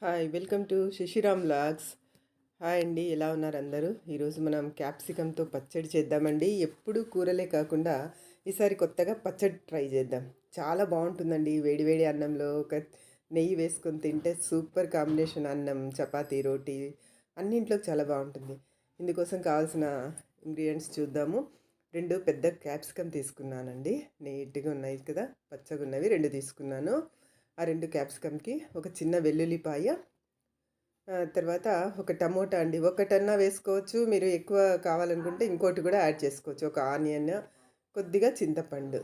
Hi welcome to Shishiram vlogs. Hi అండి, ఎలా ఉన్నారు అందరూ? ఈరోజు మనం క్యాప్సికంతో పచ్చడి చేద్దామండి. ఎప్పుడు కూరలే కాకుండా ఈసారి కొత్తగా పచ్చడి ట్రై చేద్దాం. చాలా బాగుంటుందండి. వేడివేడి అన్నంలో ఒక నెయ్యి వేసుకొని తింటే సూపర్ కాంబినేషన్. అన్నం, చపాతీ, రోటీ అన్నింట్లో చాలా బాగుంటుంది. ఇందుకోసం కావాల్సిన ఇంగ్రీడియంట్స్ చూద్దాము. 2 పెద్ద క్యాప్సికమ్ తీసుకున్నానండి. నీట్గా ఉన్నాయి కదా, పచ్చగా ఉన్నవి 2 తీసుకున్నాను. ఆ 2 క్యాప్సికమ్కి ఒక చిన్న వెల్లుల్లిపాయ, తర్వాత ఒక టమోటా అండి. ఒకటన్నా వేసుకోవచ్చు, మీరు ఎక్కువ కావాలనుకుంటే ఇంకోటి కూడా యాడ్ చేసుకోవచ్చు. ఒక ఆనియన్, కొద్దిగా చింతపండు.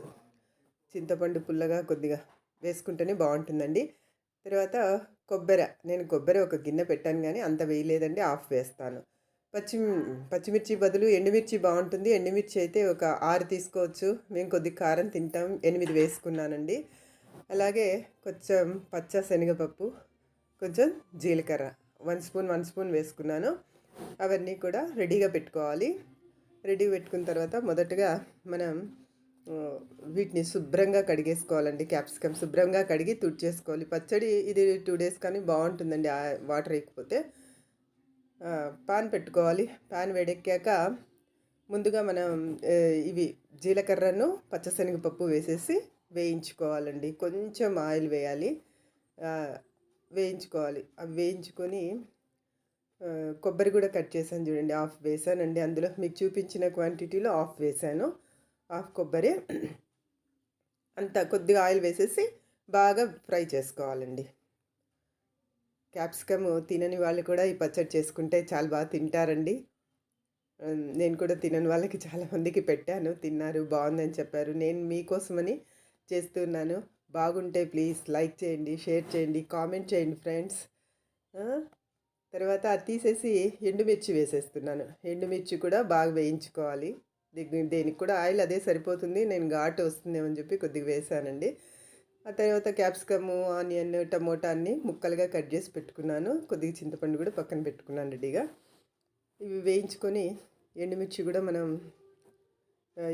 చింతపండు పుల్లగా కొద్దిగా వేసుకుంటేనే బాగుంటుందండి. తర్వాత నేను కొబ్బరి ఒక గిన్నె పెట్టాను, కానీ అంత వేయలేదండి, హాఫ్ వేస్తాను. పచ్చిమిర్చి బదులు ఎండుమిర్చి బాగుంటుంది. ఎండుమిర్చి అయితే ఒక 6 తీసుకోవచ్చు. మేము కొద్దిగా కారం తింటాం, 8 వేసుకున్నానండి. అలాగే కొంచెం పచ్చ శనగపప్పు, కొంచెం జీలకర్ర 1 స్పూన్ వేసుకున్నాను. అవన్నీ కూడా రెడీగా పెట్టుకోవాలి. రెడీ పెట్టుకున్న తర్వాత మొదటగా మనం వీటిని శుభ్రంగా కడిగేసుకోవాలండి. క్యాప్సికమ్ శుభ్రంగా కడిగి తుడిచేసుకోవాలి. పచ్చడి ఇది 2 డేస్ కానీ బాగుంటుందండి, వాటర్ వేయకపోతే. పాన్ పెట్టుకోవాలి. పాన్ వేడెక్కాక ముందుగా మనం ఇవి జీలకర్రను పచ్చశనగపప్పు వేసేసి వేయించుకోవాలండి. కొంచెం ఆయిల్ వేయాలి, వేయించుకోవాలి. అవి వేయించుకొని కొబ్బరి కూడా కట్ చేశాను చూడండి, హాఫ్ వేసానండి. అందులో మీకు చూపించిన క్వాంటిటీలో హాఫ్ వేసాను. హాఫ్ కొబ్బరి అంతా కొద్దిగా ఆయిల్ వేసేసి బాగా ఫ్రై చేసుకోవాలండి. క్యాప్సికమ్ తినని వాళ్ళు కూడా ఈ పచ్చడి చేసుకుంటే చాలా బాగా తింటారండి. నేను కూడా తినని వాళ్ళకి చాలామందికి పెట్టాను, తిన్నారు, బాగుందని చెప్పారు. నేను మీకోసమని చేస్తున్నాను. బాగుంటే ప్లీజ్ లైక్ చేయండి, షేర్ చేయండి, కామెంట్ చేయండి ఫ్రెండ్స్. తర్వాత అది తీసేసి ఎండుమిర్చి వేసేస్తున్నాను. ఎండుమిర్చి కూడా బాగా వేయించుకోవాలి. దేనికి కూడా ఆయిల్ అదే సరిపోతుంది. నేను ఘాటు వస్తుందేమని చెప్పి కొద్దిగా వేసానండి. ఆ తర్వాత క్యాప్సికము, ఆనియన్, టమోటా అన్నీ ముక్కలుగా కట్ చేసి పెట్టుకున్నాను. కొద్దిగా చింతపండు కూడా పక్కన పెట్టుకున్నాను రెడీగా. ఇవి వేయించుకొని ఎండుమిర్చి కూడా మనం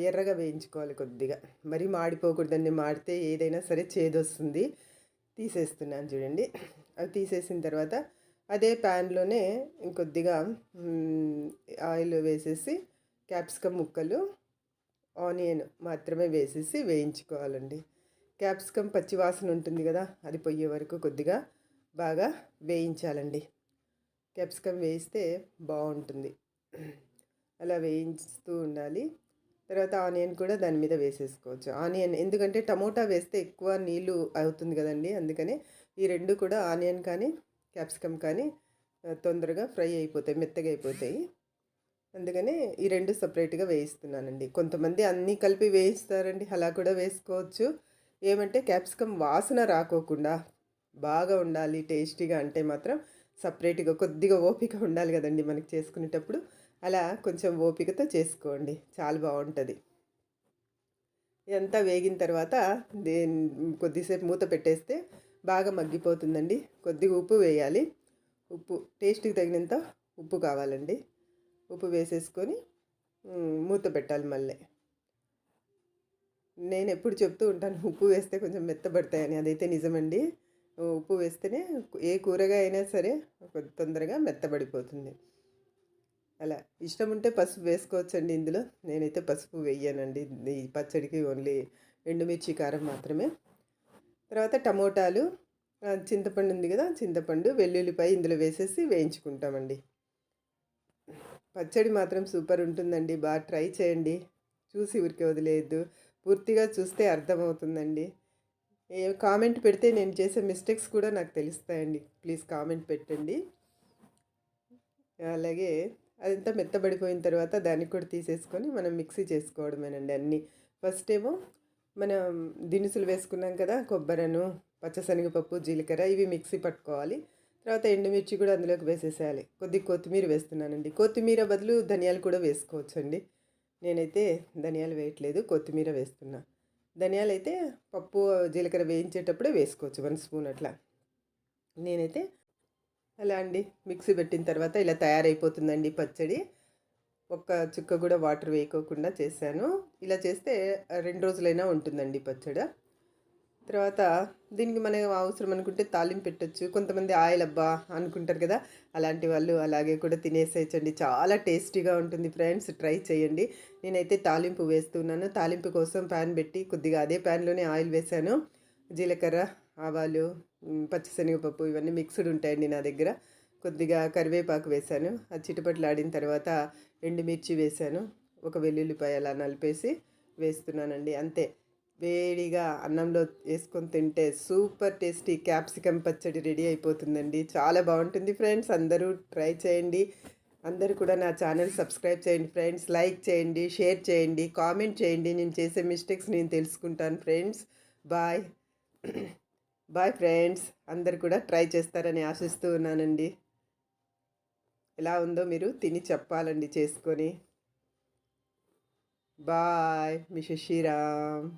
ఎర్రగా వేయించుకోవాలి కొద్దిగా. మరీ మాడిపోకూడదండి, మాడితే ఏదైనా సరే చేదొస్తుంది. తీసేస్తున్నాను చూడండి. అవి తీసేసిన తర్వాత అదే ప్యాన్లోనే ఇంకొద్దిగా ఆయిల్ వేసేసి క్యాప్సికమ్ ముక్కలు, ఆనియన్ మాత్రమే వేసేసి వేయించుకోవాలండి. క్యాప్సికమ్ పచ్చివాసన ఉంటుంది కదా, అది పోయే వరకు కొద్దిగా బాగా వేయించాలండి. క్యాప్సికమ్ వేయిస్తే బాగుంటుంది. అలా వేయిస్తూ ఉండాలి. తర్వాత ఆనియన్ కూడా దాని మీద వేసేసుకోవచ్చు. ఆనియన్ ఎందుకంటే టమోటా వేస్తే ఎక్కువ నీళ్ళు అవుతుంది కదండి, అందుకని ఈ 2 కూడా ఆనియన్ కానీ క్యాప్సికమ్ కానీ తొందరగా ఫ్రై అయిపోతాయి, మెత్తగా అయిపోతాయి. అందుకని ఈ 2 సపరేట్గా వేయిస్తున్నానండి. కొంతమంది అన్నీ కలిపి వేయిస్తారండి, అలా కూడా వేసుకోవచ్చు. ఏమంటే క్యాప్సికమ్ వాసన రాకోకుండా బాగా ఉండాలి, టేస్టీగా అంటే మాత్రం సపరేట్గా కొద్దిగా ఓపిక ఉండాలి కదండి మనకి చేసుకునేటప్పుడు. అలా కొంచెం ఓపికతో చేసుకోండి, చాలా బాగుంటుంది. ఇదంతా వేగిన తర్వాత కొద్దిసేపు మూత పెట్టేస్తే బాగా మగ్గిపోతుందండి. కొద్దిగా ఉప్పు వేయాలి. ఉప్పు టేస్ట్కి తగినంత ఉప్పు కావాలండి. ఉప్పు వేసేసుకొని మూత పెట్టాలి. మళ్ళీ నేను ఎప్పుడు చెప్తూ ఉంటాను, ఉప్పు వేస్తే కొంచెం మెత్తబడతాయని. అదైతే నిజమండి. ఉప్పు వేస్తేనే ఏ కూరగాయ అయినా సరే తొందరగా మెత్తబడిపోతుంది. అలా ఇష్టం ఉంటే పసుపు వేసుకోవచ్చండి ఇందులో. నేనైతే పసుపు వేయనండి ఈ పచ్చడికి, ఓన్లీ ఎండుమిర్చి కారం మాత్రమే. తర్వాత టమోటాలు, చింతపండు ఉంది కదా, చింతపండు, వెల్లుల్లిపాయ ఇందులో వేసేసి వేయించుకుంటామండి. పచ్చడి మాత్రం సూపర్ ఉంటుందండి, బాగా ట్రై చేయండి. చూసి ఊరికే వదిలేయద్దు, పూర్తిగా చూస్తే అర్థమవుతుందండి. కామెంట్ పెడితే నేను చేసే మిస్టేక్స్ కూడా నాకు తెలుస్తాయండి. ప్లీజ్ కామెంట్ పెట్టండి. అలాగే అదంతా మెత్తబడిపోయిన తర్వాత దాన్ని కూడా తీసేసుకొని మనం మిక్సీ చేసుకోవడమేనండి అన్నీ. ఫస్ట్ ఏమో మనం దినుసులు వేసుకున్నాం కదా, కొబ్బరను, పచ్చశనగపప్పు, జీలకర్ర, ఇవి మిక్సీ పట్టుకోవాలి. తర్వాత ఎండుమిర్చి కూడా అందులోకి వేసేసేయాలి. కొద్దిగా కొత్తిమీర వేస్తున్నానండి. కొత్తిమీర బదులు ధనియాలు కూడా వేసుకోవచ్చండి. నేనైతే ధనియాలు వేయట్లేదు, కొత్తిమీర వేస్తున్నా. ధనియాలు అయితే పప్పు, జీలకర్ర వేయించేటప్పుడే వేసుకోవచ్చు, 1 స్పూన్ అట్లా. నేనైతే అలా అండి మిక్సీ పెట్టిన తర్వాత ఇలా తయారైపోతుందండి పచ్చడి. ఒక్క చుక్క కూడా వాటర్ వేయకోకుండా చేశాను. ఇలా చేస్తే 2 రోజులైనా ఉంటుందండి పచ్చడి. తర్వాత దీనికి మనకు అవసరం అనుకుంటే తాలింపు పెట్టొచ్చు. కొంతమంది ఆయిల్ అబ్బా అనుకుంటారు కదా! అలాంటి వాళ్ళు అలాగే కూడా తినేసేయొచ్చండి. చాలా టేస్టీగా ఉంటుంది ఫ్రెండ్స్. ట్రై చేయండి. నేనైతే తాలింపు వేస్తున్నాను. తాలింపు కోసం ప్యాన్ పెట్టి కొద్దిగా అదే ప్యాన్‌లోనే ఆయిల్ వేశాను. జీలకర్ర, ఆవాలు, పచ్చిశనగపప్పు ఇవన్నీ మిక్స్‌డ్ ఉంటాయండి నా దగ్గర. కొద్దిగా కరివేపాకు వేశాను. అది చిటపటలాడిన తర్వాత ఎండుమిర్చి వేశాను. ఒక వెల్లుల్లిపాయ అలా నలిపేసి వేస్తున్నానండి. అంతే. వేడిగా అన్నంలో వేసుకొని తింటే సూపర్ టేస్టీ క్యాప్సికమ్ పచ్చడి రెడీ అయిపోతుందండి. చాలా బాగుంటుంది ఫ్రెండ్స్. అందరూ ట్రై చేయండి. అందరూ కూడా నా ఛానల్ సబ్స్క్రైబ్ చేయండి ఫ్రెండ్స్. లైక్ చేయండి, షేర్ చేయండి, కామెంట్ చేయండి. నేను చేసే మిస్టేక్స్ నేను తెలుసుకుంటాను ఫ్రెండ్స్. బాయ్. Bye friends. అందరు కూడా ట్రై చేస్తారని ఆశిస్తూ ఉన్నానండి. ఎలా ఉందో మీరు తిని చెప్పాలండి చేసుకొని. బాయ్. మీ శశిరామ్.